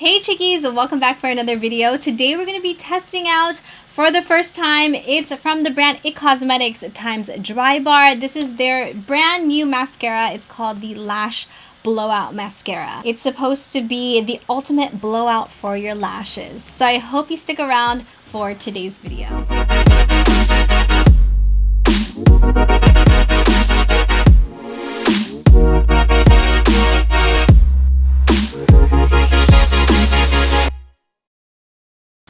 Hey chickies, welcome back for another video. Today we're going to be testing out for the first time. It's from the brand IT Cosmetics times Drybar. This is their brand new mascara. It's called the Lash Blowout Mascara. It's supposed to be the ultimate blowout for your lashes. So I hope you stick around for today's video.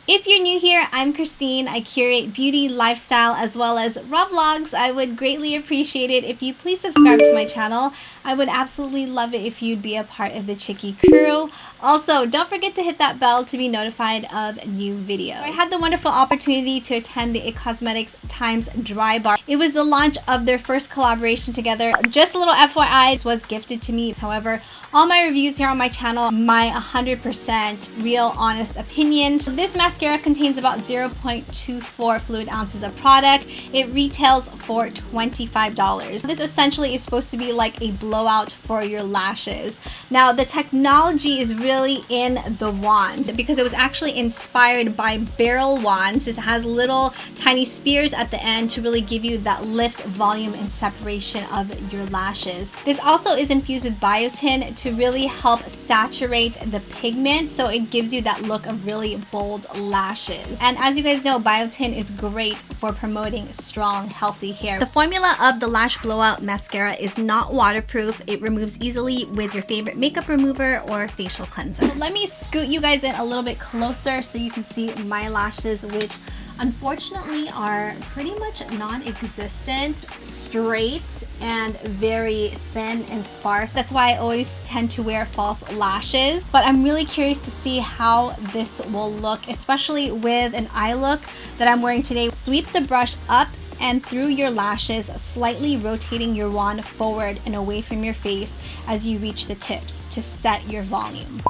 If you're new here, I'm Christine. I curate beauty, lifestyle, as well as raw vlogs. I would greatly appreciate it if you please subscribe to my channel. I would absolutely love it if you'd be a part of the Chickie crew. Also, don't forget to hit that bell to be notified of new videos. I had the wonderful opportunity to attend the IT Cosmetics times Drybar. It was the launch of their first collaboration together. Just a little FYI, this was gifted to me. However, all my reviews here on my channel, my 100% real honest opinion. This mascara contains about 0.24 fluid ounces of product. It retails for $25. This essentially is supposed to be like a blowout for your lashes. Now, the technology is really in the wand because it was actually inspired by barrel wands. This has little tiny spears at the end to really give you that lift, volume, and separation of your lashes. This also is infused with biotin to really help saturate the pigment, so it gives you that look of really bold lashes. And as you guys know, biotin is great for promoting strong, healthy hair. The formula of the Lash Blowout Mascara is not waterproof. It removes easily with your favorite makeup remover or facial cleanser. Let me scoot you guys in a little bit closer so you can see my lashes, which unfortunately are pretty much non-existent, straight, and very thin and sparse. That's why I always tend to wear false lashes. But I'm really curious to see how this will look, especially with an eye look that I'm wearing today. Sweep the brush up and through your lashes, slightly rotating your wand forward and away from your face as you reach the tips to set your volume.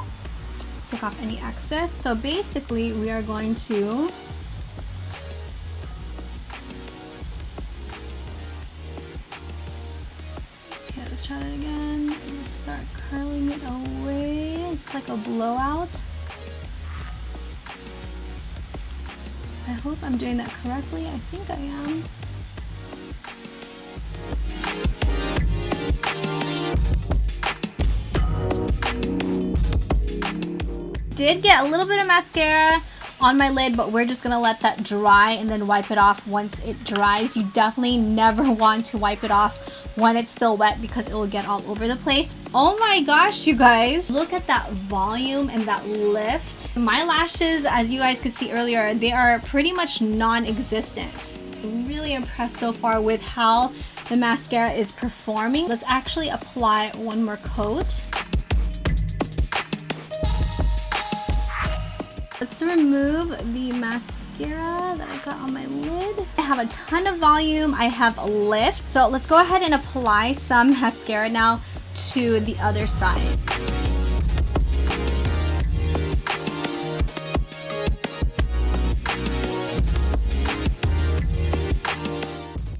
Let's take off any excess. So basically, we are going to let's try that again. Let's start curling it away, just like a blowout. I hope I'm doing that correctly. I think I am. Did get a little bit of mascara on my lid, but we're just gonna let that dry and then wipe it off once it dries. You definitely never want to wipe it off when it's still wet because it will get all over the place. Oh my gosh, you guys, look at that volume and that lift. My lashes, as you guys could see earlier, they are pretty much non-existent. I'm really impressed so far with how the mascara is performing. Let's actually apply one more coat. Let's remove the mascara that I got on my lid. I have a ton of volume. I have a lift. So let's go ahead and apply some mascara now to the other side.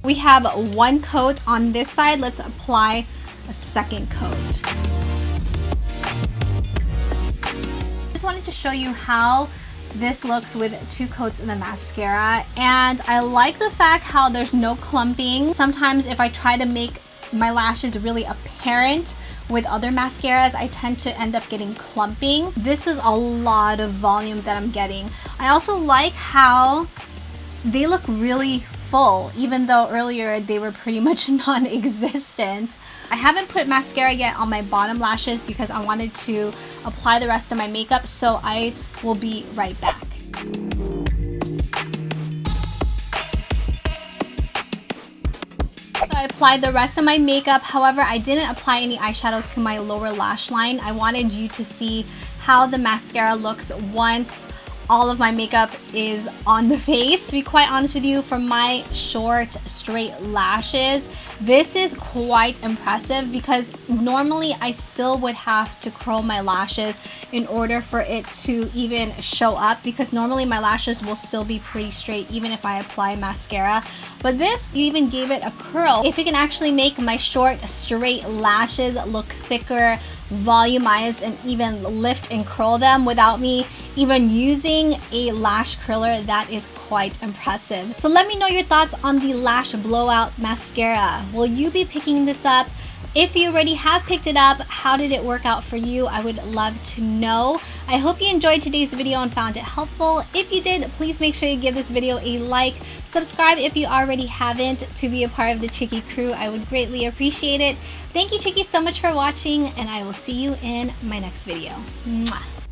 We have one coat on this side. Let's apply a second coat. I just wanted to show you how this looks with two coats of the mascara, and I like the fact how there's no clumping. Sometimes if I try to make my lashes really apparent with other mascaras, I tend to end up getting clumping. This is a lot of volume that I'm getting. I also like how they look really full, even though earlier they were pretty much non-existent. I haven't put mascara yet on my bottom lashes because I wanted to apply the rest of my makeup, so I will be right back. So I applied the rest of my makeup. However, I didn't apply any eyeshadow to my lower lash line. I wanted you to see how the mascara looks once all of my makeup is on the face. To be quite honest with you, for my short straight lashes, this is quite impressive because normally I still would have to curl my lashes in order for it to even show up, because normally my lashes will still be pretty straight even if I apply mascara. But this even gave it a curl. If it can actually make my short straight lashes look thicker, volumized, and even lift and curl them without me even using a lash curler, that is quite impressive. So let me know your thoughts on the Lash Blowout Mascara. Will you be picking this up? If you already have picked it up, how did it work out for you? I would love to know. I hope you enjoyed today's video and found it helpful. If you did, please make sure you give this video a like. Subscribe if you already haven't to be a part of the Chicky crew. I would greatly appreciate it. Thank you, Chickies, so much for watching, and I will see you in my next video. Mwah.